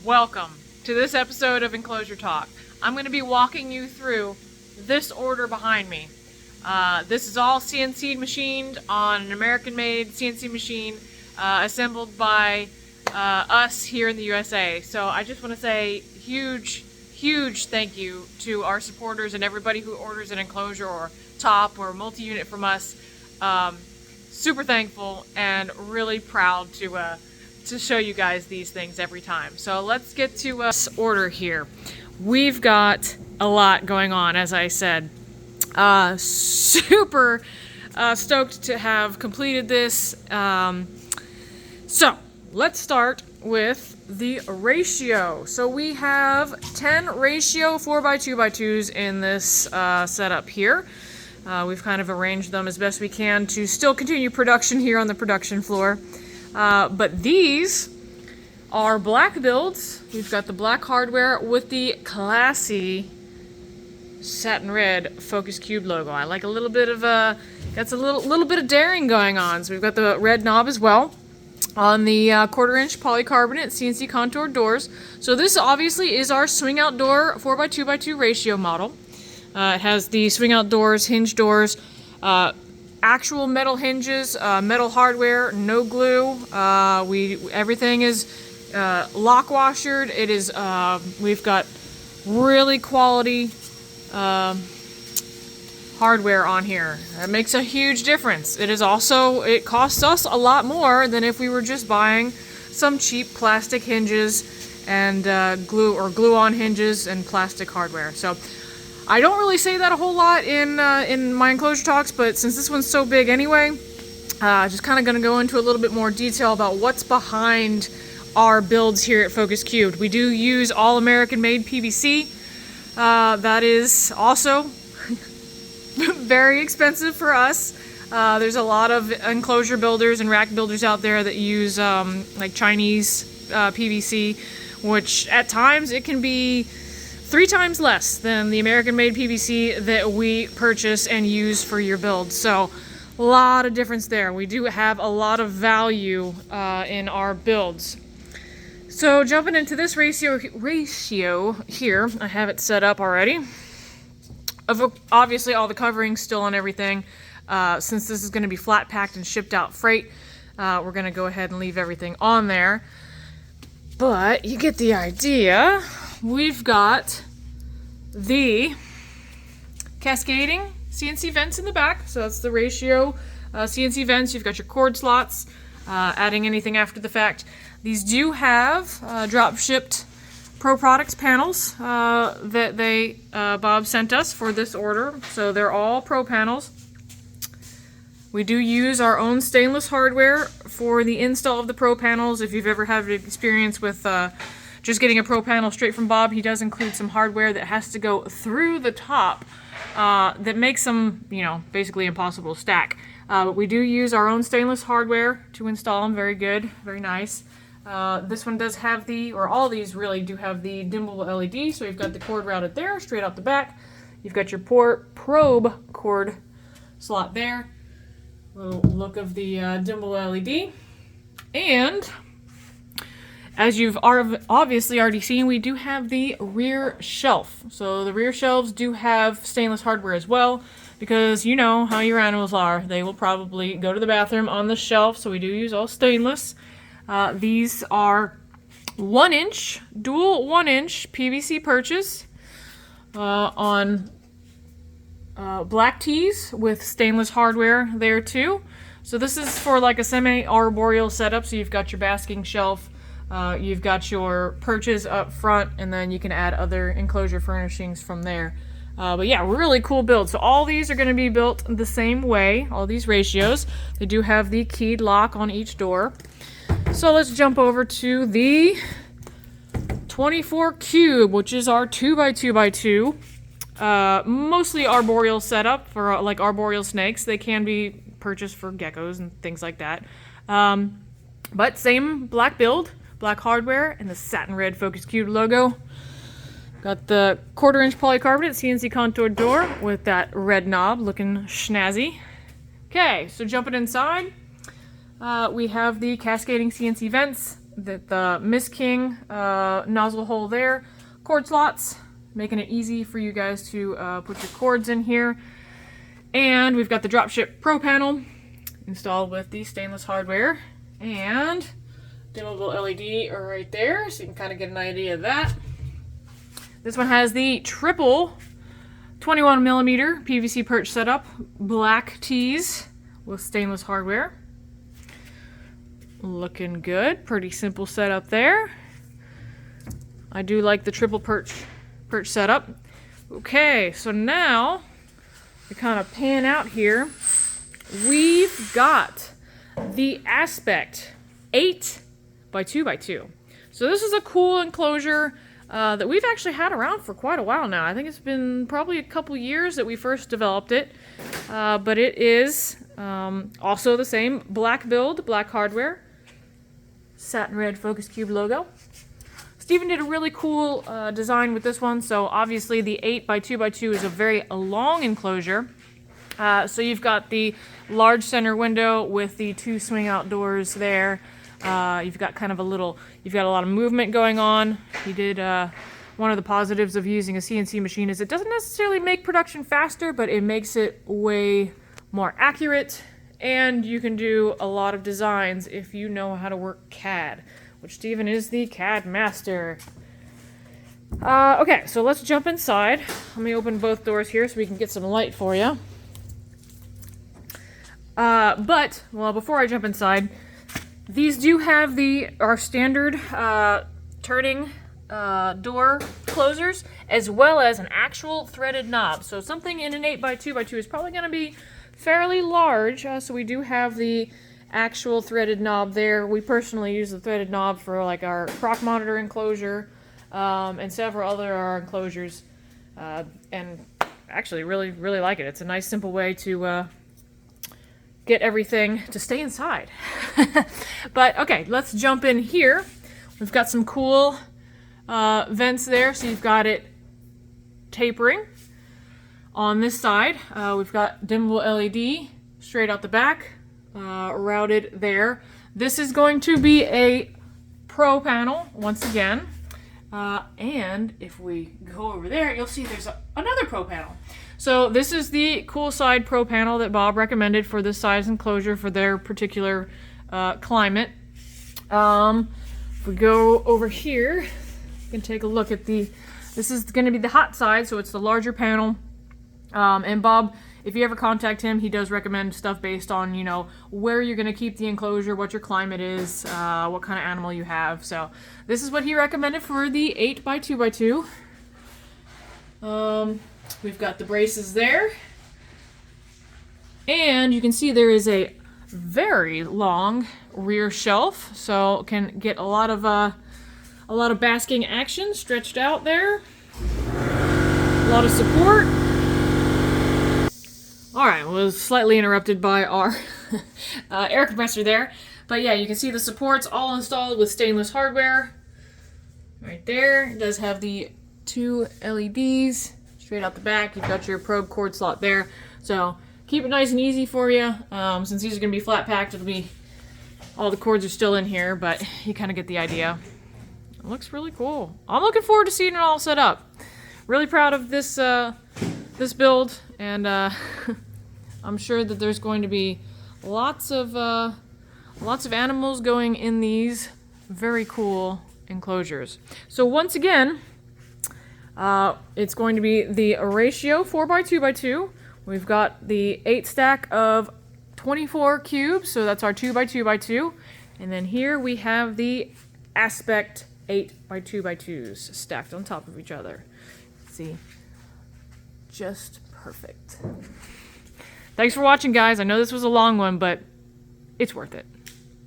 Welcome to this episode of Enclosure Talk. I'm going to be walking you through this order behind me. This is all CNC machined on an American-made CNC machine assembled by us here in the USA. So I just want to say huge thank you to our supporters and everybody who orders an Enclosure or top or multi-unit from us. Super thankful and really proud to show you guys these things every time. So let's get to this order here. We've got a lot going on, as I said. Super stoked to have completed this. So let's start with the ratio. So we have 10 ratio 4x2x2s in this setup here. We've kind of arranged them as best we can to still continue production here on the production floor. But these are black builds. We've got the black hardware with the classy satin red focus cube logo. I like a little bit of that's a little bit of daring going on. So we've got the red knob as well on the 1/4-inch polycarbonate CNC contour doors. So this obviously is our swing out door 4x2x2 ratio model. It has the swing out doors, hinge doors, actual metal hinges, metal hardware, no glue. Everything is lock washered. It is we've got really quality hardware on here. That makes a huge difference. It costs us a lot more than if we were just buying some cheap plastic hinges and glue on hinges and plastic hardware. So I don't really say that a whole lot in my Enclosure talks, but since this one's so big anyway, just kind of going to go into a little bit more detail about what's behind our builds here at Focus Cubed. We do use all American-made PVC. That is also very expensive for us. There's a lot of enclosure builders and rack builders out there that use like Chinese PVC, which at times it can be 3 times less than the American-made PVC that we purchase and use for your build. So a lot of difference there. We do have a lot of value in our builds. So jumping into this ratio here, I have it set up already. Obviously all the covering's still on everything. Since this is going to be flat packed and shipped out freight, we're going to go ahead and leave everything on there. But you get the idea. We've got the cascading CNC vents in the back. So that's the ratio CNC vents. You've got your cord slots, adding anything after the fact. These do have drop shipped Pro Products panels that Bob sent us for this order. So they're all Pro panels. We do use our own stainless hardware for the install of the Pro panels. If you've ever had experience with just getting a Pro panel straight from Bob, he does include some hardware that has to go through the top that makes them, basically impossible to stack. But we do use our own stainless hardware to install them. Very good, very nice. This one does have all these really do have the dimmable LED. So you've got the cord routed there, straight out the back. You've got your probe cord slot there. Little look of the dimmable LED. And as you've obviously already seen, we do have the rear shelf. So the rear shelves do have stainless hardware as well, because you know how your animals are. They will probably go to the bathroom on the shelf, so we do use all stainless. These are 1-inch, dual 1-inch PVC purchase on black tees with stainless hardware there too. So this is for like a semi-arboreal setup. So you've got your basking shelf, you've got your perches up front, and then you can add other enclosure furnishings from there. But yeah, really cool build. So all these are going to be built the same way, all these ratios. They do have the keyed lock on each door. So let's jump over to the 24 cube, which is our 2x2x2. Mostly arboreal setup for like arboreal snakes. They can be purchased for geckos and things like that. But same black build, black hardware, and the satin red Focus Cube logo. Got the 1/4-inch polycarbonate CNC contour door with that red knob looking snazzy. Okay, so jumping inside, we have the cascading CNC vents the Miss King nozzle hole there, cord slots, making it easy for you guys to put your cords in here. And we've got the Dropship Pro panel installed with the stainless hardware, and dimmable LED are right there, so you can kind of get an idea of that. This one has the triple 21mm PVC perch setup, black tees with stainless hardware. Looking good, pretty simple setup there. I do like the triple perch setup. Okay, so now to kind of pan out here, we've got the Aspect 8x2x2. So this is a cool enclosure that we've actually had around for quite a while now. I think it's been probably a couple years that we first developed it, but it is also the same black build, black hardware, satin red focus cube logo. Steven did a really cool design with this one. So obviously the 8x2x2 is a very long enclosure. So you've got the large center window with the 2 swing out doors there. You've got kind of you've got a lot of movement going on. He did, one of the positives of using a CNC machine is it doesn't necessarily make production faster, but it makes it way more accurate. And you can do a lot of designs if you know how to work CAD, which Steven is the CAD master. Okay, so let's jump inside. Let me open both doors here so we can get some light for you. Well, before I jump inside, these do have our standard turning door closers, as well as an actual threaded knob. So something in an 8x2x2 is probably going to be fairly large, so we do have the actual threaded knob there. We personally use the threaded knob for like our croc monitor enclosure and several other enclosures, and actually really like it. It's a nice simple way to get everything to stay inside. But okay, let's jump in here. We've got some cool vents there, so you've got it tapering. On this side, we've got dimmable LED straight out the back, routed there. This is going to be a Pro panel once again. And if we go over there, you'll see there's another Pro panel. So this is the cool side Pro panel that Bob recommended for this size enclosure for their particular climate. If we go over here, you can take a look at this is going to be the hot side, so it's the larger panel. And Bob, if you ever contact him, he does recommend stuff based on, you know, where you're going to keep the enclosure, what your climate is, what kind of animal you have. So this is what he recommended for the 8x2x2. We've got the braces there. And you can see there is a very long rear shelf, so can get a lot of basking action stretched out there. A lot of support. Alright, was slightly interrupted by our air compressor there. But yeah, you can see the supports all installed with stainless hardware. Right there. It does have the 2 LEDs straight out the back. You've got your probe cord slot there. So keep it nice and easy for you. Since these are going to be flat packed, it'll be all the cords are still in here, but you kind of get the idea. It looks really cool. I'm looking forward to seeing it all set up. Really proud of this this build, and I'm sure that there's going to be lots of animals going in these very cool enclosures. So once again, it's going to be the ratio 4x2x2. We've got the 8 stack of 24 cubes, so that's our 2x2x2, and then here we have the Aspect 8x2x2s stacked on top of each other. See, just perfect. Thanks for watching, guys. I know this was a long one, but it's worth it.